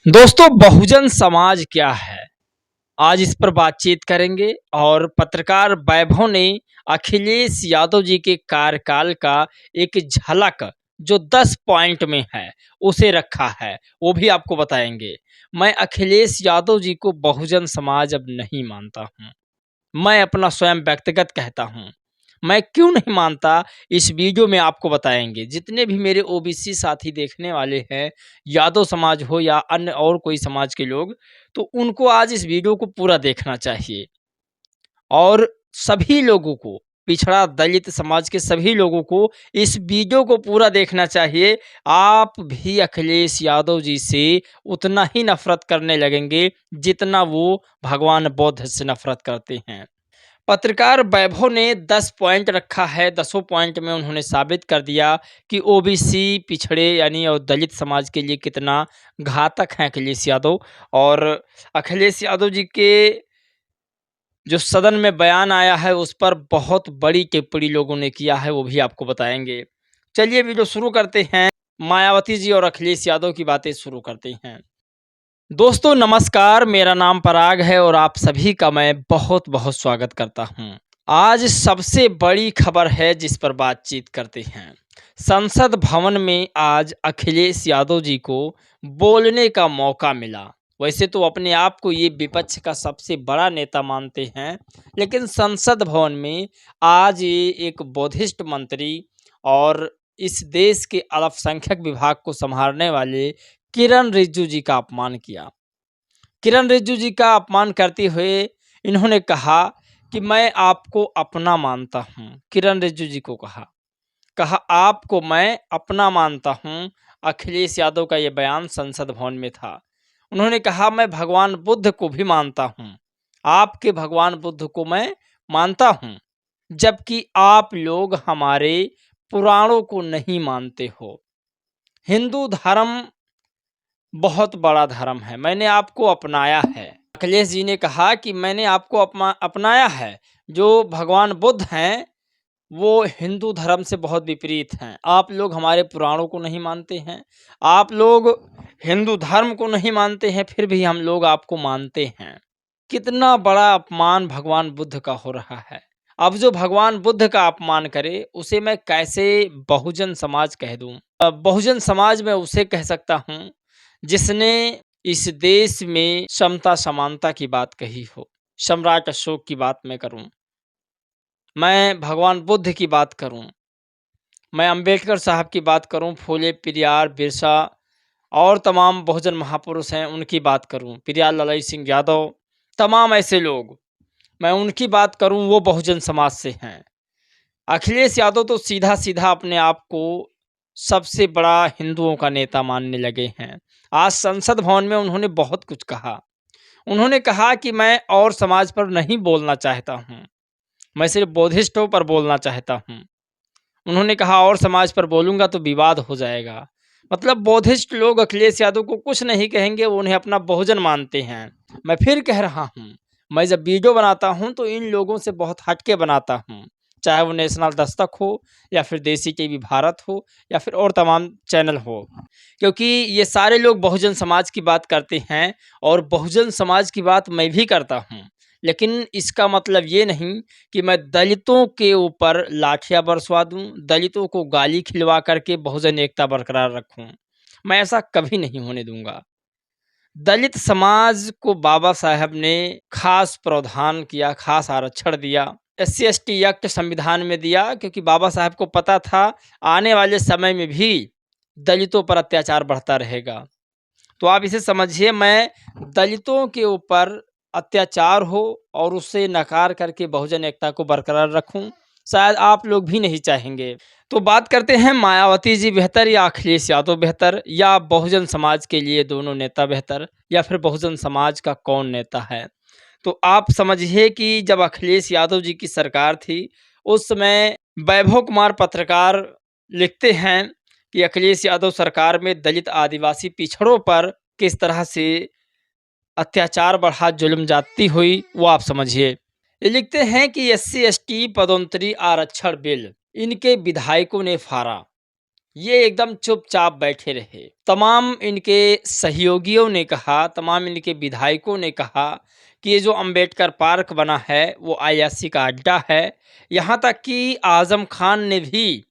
दोस्तों, बहुजन समाज क्या है? आज इस पर बातचीत करेंगे और पत्रकार वैभव ने अखिलेश यादव जी के कार्यकाल का एक झलक जो 10 पॉइंट में है, उसे रखा है, वो भी आपको बताएँगे। मैं अखिलेश यादव जी को बहुजन समाज अब नहीं मानता हूँ। मैं अपना स्वयं व्यक्तिगत कहता हूँ। मैं क्यों नहीं मानता, इस वीडियो में आपको बताएँगे। जितने भी मेरे ओबीसी साथी देखने वाले हैं, यादव समाज हो या अन्य और कोई समाज के लोग, तो उनको आज इस वीडियो को पूरा देखना चाहिए। और सभी लोगों को, पिछड़ा दलित समाज के सभी लोगों को इस वीडियो को पूरा देखना चाहिए। आप भी अखिलेश यादव जी से उतना ही नफ़रत करने लगेंगे, जितना वो भगवान बुद्ध से नफ़रत करते हैं। पत्रकार वैभव ने 10 पॉइंट रखा है। 10 पॉइंट में उन्होंने साबित कर दिया कि ओबीसी, पिछड़े यानी और दलित समाज के लिए कितना घातक हैं अखिलेश यादव। और अखिलेश यादव जी के जो सदन में बयान आया है, उस पर बहुत बड़ी टिप्पणी लोगों ने किया है, वो भी आपको बताएँगे। चलिए वीडियो शुरू करते हैं। मायावती जी और अखिलेश यादव की बातें शुरू करते हैं। दोस्तों नमस्कार, मेरा नाम पराग है और आप सभी का मैं बहुत-बहुत स्वागत करता हूं। आज सबसे बड़ी खबर है जिस पर बातचीत करते हैं। संसद भवन में आज अखिलेश यादव जी को बोलने का मौका मिला। वैसे तो अपने आप को ये विपक्ष का सबसे बड़ा नेता मानते हैं, लेकिन संसद भवन में आज ये एक बौद्धिस्ट मंत्री और इस देश के अल्पसंख्यक विभाग को संभालने वाले किरण रिजिजू जी का अपमान किया। किरण रिजिजू जी का अपमान करते हुए इन्होंने कहा कि मैं आपको अपना मानता हूँ। किरण रिजिजू जी को कहा आपको मैं अपना मानता हूँ। अखिलेश यादव का ये बयान संसद भवन में था। उन्होंने कहा मैं भगवान बुद्ध को भी मानता हूँ। आपके भगवान बुद्ध को मैं मानता हूँ, जबकि आप लोग हमारे पुराणों को नहीं मानते हो। हिंदू धर्म बहुत बड़ा धर्म है, मैंने आपको अपनाया है। अखिलेश जी ने कहा कि मैंने आपको अपनाया है। जो भगवान बुद्ध हैं, वो हिंदू धर्म से बहुत विपरीत हैं। आप लोग हमारे पुराणों को नहीं मानते हैं, आप लोग हिंदू धर्म को नहीं मानते हैं, फिर भी हम लोग आपको मानते हैं। कितना बड़ा अपमान भगवान बुद्ध का हो रहा है। अब जो भगवान बुद्ध का अपमान करे, उसे मैं कैसे बहुजन समाज कह दूँ? बहुजन समाज मैं उसे कह सकता हूँ जिसने इस देश में समता समानता की बात कही हो। सम्राट अशोक की बात मैं करूं, मैं भगवान बुद्ध की बात करूं, मैं अंबेडकर साहब की बात करूं, फूले पेरियार बिरसा और तमाम बहुजन महापुरुष हैं उनकी बात करूं, पेरियार ललाई सिंह यादव, तमाम ऐसे लोग मैं उनकी बात करूं, वो बहुजन समाज से हैं। अखिलेश यादव तो सीधा सीधा अपने आप को सबसे बड़ा हिंदुओं का नेता मानने लगे हैं। आज संसद भवन में उन्होंने बहुत कुछ कहा। उन्होंने कहा कि मैं और समाज पर नहीं बोलना चाहता हूँ, मैं सिर्फ बौद्धिस्टों पर बोलना चाहता हूँ। उन्होंने कहा और समाज पर बोलूँगा तो विवाद हो जाएगा। मतलब बौद्धिस्ट लोग अखिलेश यादव को कुछ नहीं कहेंगे, वो उन्हें अपना बहुजन मानते हैं। मैं फिर कह रहा हूँ, मैं जब वीडियो बनाता हूँ तो इन लोगों से बहुत हट के बनाता हूँ। चाहे वो नेशनल दस्तक हो या फिर देसी टीवी भारत हो या फिर और तमाम चैनल हो। क्योंकि ये सारे लोग बहुजन समाज की बात करते हैं और बहुजन समाज की बात मैं भी करता हूँ। लेकिन इसका मतलब ये नहीं कि मैं दलितों के ऊपर लाठियाँ बरसवा दूँ, दलितों को गाली खिलवा करके बहुजन एकता बरकरार रखूँ। मैं ऐसा कभी नहीं होने दूँगा। दलित समाज को बाबा साहब ने खास प्रावधान किया, खास आरक्षण दिया। एससी-एसटी एक्ट संविधान में दिया क्योंकि बाबा साहब को पता था आने वाले समय में भी दलितों पर अत्याचार बढ़ता रहेगा। तो आप इसे समझिए, मैं दलितों के ऊपर अत्याचार हो और उसे नकार करके बहुजन एकता को बरकरार रखूं, शायद आप लोग भी नहीं चाहेंगे। तो बात करते हैं मायावती जी बेहतर या अखिलेश यादव बेहतर या बहुजन समाज के लिए दोनों नेता बेहतर या फिर बहुजन समाज का कौन नेता है? तो आप समझिए कि जब अखिलेश यादव जी की सरकार थी, उस समय वैभव कुमार पत्रकार लिखते हैं कि अखिलेश यादव सरकार में दलित आदिवासी पिछड़ों पर किस तरह से अत्याचार बढ़ा, जुल्म ज्यादती हुई, वो आप समझिए। ये लिखते हैं कि एससी-एसटी पदोन्नति आरक्षण बिल इनके विधायकों ने फाड़ा। ये एकदम चुपचाप बैठे रहे। तमाम इनके सहयोगियों ने कहा, तमाम इनके विधायकों ने कहा कि ये जो अंबेडकर पार्क बना है वो अय्याशी का अड्डा है। यहाँ तक कि आज़म खान ने भी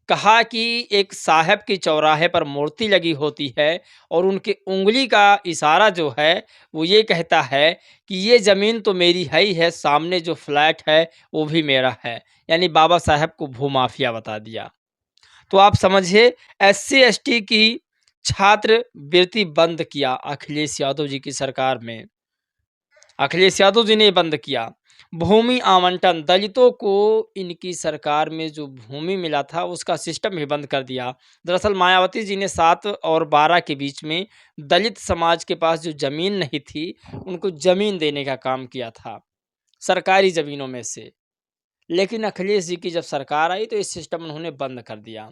कहा कि एक साहब की चौराहे पर मूर्ति लगी होती है और उनकी उँगली का इशारा जो है वो ये कहता है कि ये ज़मीन तो मेरी है ही है, सामने जो फ्लैट है वो भी मेरा है। यानी बाबा साहब को भूमाफिया बता दिया। तो आप समझिए, एससी एसटी की छात्रवृत्ति बंद किया अखिलेश यादव जी की सरकार में। अखिलेश यादव जी ने बंद किया। भूमि आवंटन, दलितों को इनकी सरकार में जो भूमि मिला था उसका सिस्टम भी बंद कर दिया। दरअसल मायावती जी ने 7 और 12 के बीच में दलित समाज के पास जो ज़मीन नहीं थी, उनको ज़मीन देने का काम किया था, सरकारी ज़मीनों में से। लेकिन अखिलेश जी की जब सरकार आई तो ये सिस्टम उन्होंने बंद कर दिया।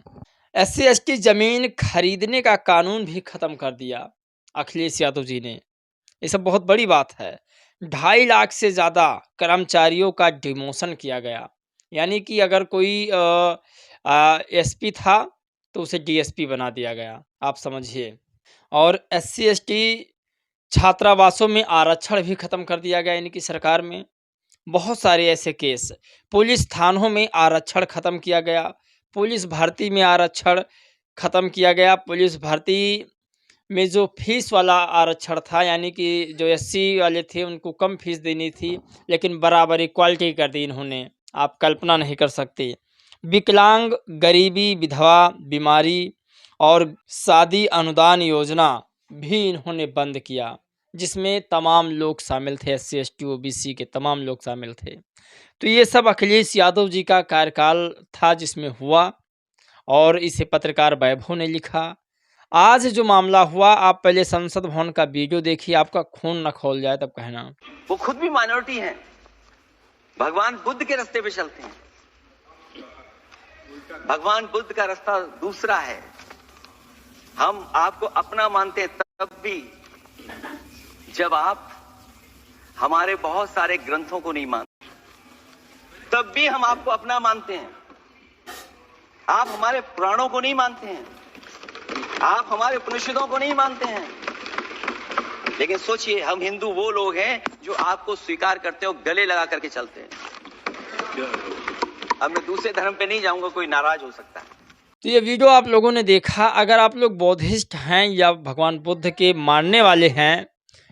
एससी एसटी ज़मीन खरीदने का कानून भी ख़त्म कर दिया अखिलेश यादव जी ने। ये सब बहुत बड़ी बात है। 2.5 लाख से ज़्यादा कर्मचारियों का डिमोशन किया गया। यानी कि अगर कोई एसपी था तो उसे डीएसपी बना दिया गया, आप समझिए। और एससी एसटी छात्रावासों में आरक्षण भी ख़त्म कर दिया गया इनकी सरकार में। बहुत सारे ऐसे केस, पुलिस थानों में आरक्षण ख़त्म किया गया, पुलिस भर्ती में आरक्षण ख़त्म किया गया। पुलिस भर्ती में जो फ़ीस वाला आरक्षण था, यानी कि जो एससी वाले थे उनको कम फ़ीस देनी थी, लेकिन बराबर इक्वालिटी कर दी इन्होंने, आप कल्पना नहीं कर सकते। विकलांग, गरीबी, विधवा, बीमारी और शादी अनुदान योजना भी इन्होंने बंद किया, जिसमें तमाम लोग शामिल थे, एससी, एसटी, ओबीसी के तमाम लोग शामिल थे। तो ये सब अखिलेश यादव जी का कार्यकाल था जिसमें हुआ, और इसे पत्रकार वैभव ने लिखा। आज जो मामला हुआ, आप पहले संसद भवन का वीडियो देखिए, आपका खून न खौल जाए तब कहना। वो खुद भी माइनॉरिटी हैं, भगवान बुद्ध के रास्ते पे चलते हैं। भगवान बुद्ध का रास्ता दूसरा है। हम आपको अपना मानते हैं तब भी जब आप हमारे बहुत सारे ग्रंथों को नहीं मानते, तब भी हम आपको अपना मानते हैं। आप हमारे पुराणों को नहीं मानते हैं, आप हमारे उपनिषदों को नहीं मानते हैं, लेकिन सोचिए, हम हिंदू वो लोग हैं जो आपको स्वीकार करते हो, गले लगा करके चलते हैं। अब मैं दूसरे धर्म पे नहीं जाऊंगा, कोई नाराज हो सकता है। तो ये वीडियो आप लोगों ने देखा। अगर आप लोग बौद्धिस्ट हैं या भगवान बुद्ध के मानने वाले हैं,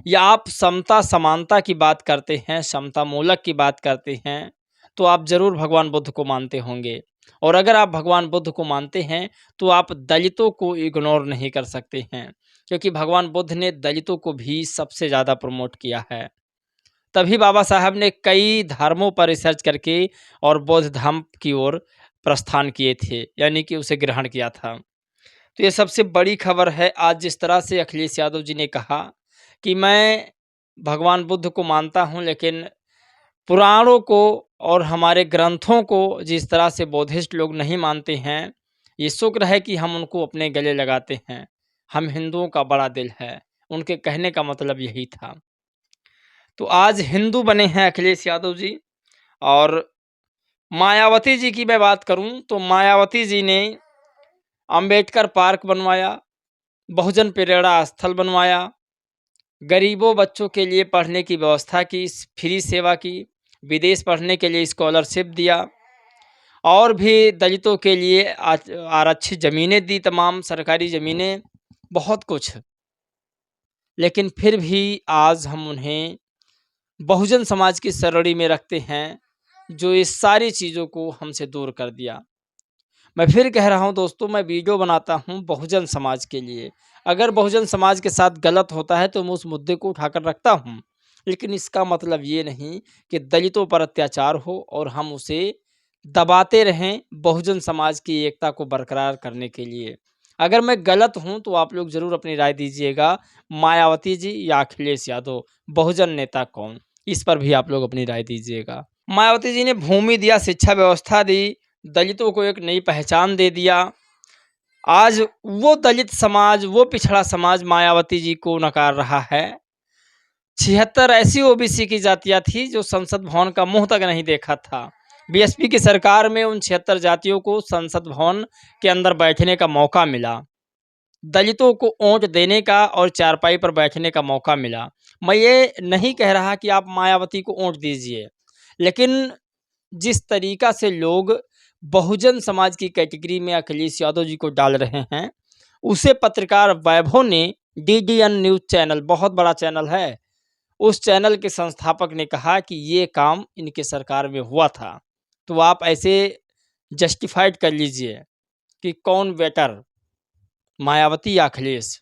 या आप समता समानता की बात करते हैं, समता मूलक की बात करते हैं, तो आप ज़रूर भगवान बुद्ध को मानते होंगे। और अगर आप भगवान बुद्ध को मानते हैं तो आप दलितों को इग्नोर नहीं कर सकते हैं, क्योंकि भगवान बुद्ध ने दलितों को भी सबसे ज़्यादा प्रमोट किया है। तभी बाबा साहब ने कई धर्मों पर रिसर्च करके और बौद्ध धर्म की ओर प्रस्थान किए थे, यानी कि उसे ग्रहण किया था। तो ये सबसे बड़ी खबर है। आज जिस तरह से अखिलेश यादव जी ने कहा कि मैं भगवान बुद्ध को मानता हूँ, लेकिन पुराणों को और हमारे ग्रंथों को जिस तरह से बौद्धिस्ट लोग नहीं मानते हैं, ये शुक्र है कि हम उनको अपने गले लगाते हैं। हम हिंदुओं का बड़ा दिल है, उनके कहने का मतलब यही था। तो आज हिंदू बने हैं अखिलेश यादव जी। और मायावती जी की मैं बात करूं तो मायावती जी ने अंबेडकर पार्क बनवाया, बहुजन प्रेरणा स्थल बनवाया, गरीबों बच्चों के लिए पढ़ने की व्यवस्था की, फ्री सेवा की, विदेश पढ़ने के लिए स्कॉलरशिप दिया, और भी दलितों के लिए आरक्षित ज़मीनें दी, तमाम सरकारी ज़मीनें, बहुत कुछ। लेकिन फिर भी आज हम उन्हें बहुजन समाज की श्रेणी में रखते हैं, जो इस सारी चीज़ों को हमसे दूर कर दिया। मैं फिर कह रहा हूं दोस्तों, मैं वीडियो बनाता हूं बहुजन समाज के लिए। अगर बहुजन समाज के साथ गलत होता है तो मैं उस मुद्दे को उठाकर रखता हूं, लेकिन इसका मतलब ये नहीं कि दलितों पर अत्याचार हो और हम उसे दबाते रहें बहुजन समाज की एकता को बरकरार करने के लिए। अगर मैं गलत हूं तो आप लोग ज़रूर अपनी राय दीजिएगा। मायावती जी या अखिलेश यादव, बहुजन नेता कौन? इस पर भी आप लोग अपनी राय दीजिएगा। मायावती जी ने भूमि दिया, शिक्षा व्यवस्था दी, दलितों को एक नई पहचान दे दिया। आज वो दलित समाज, वो पिछड़ा समाज मायावती जी को नकार रहा है। 76 ऐसी ओबीसी की जातियां थी जो संसद भवन का मुंह तक नहीं देखा था। बीएसपी की सरकार में उन 76 जातियों को संसद भवन के अंदर बैठने का मौका मिला, दलितों को वोट देने का और चारपाई पर बैठने का मौका मिला। मैं ये नहीं कह रहा कि आप मायावती को वोट दीजिए, लेकिन जिस तरीका से लोग बहुजन समाज की कैटेगरी में अखिलेश यादव जी को डाल रहे हैं, उसे पत्रकार वैभव ने डीडीएन न्यूज़ चैनल, बहुत बड़ा चैनल है, उस चैनल के संस्थापक ने कहा कि ये काम इनके सरकार में हुआ था। तो आप ऐसे जस्टिफाइड कर लीजिए कि कौन बेटर, मायावती या अखिलेश,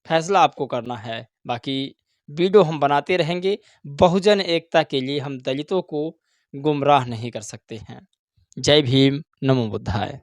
फैसला आपको करना है। बाकी वीडियो हम बनाते रहेंगे। बहुजन एकता के लिए हम दलितों को गुमराह नहीं कर सकते हैं। जय भीम, नमो बुद्धाय।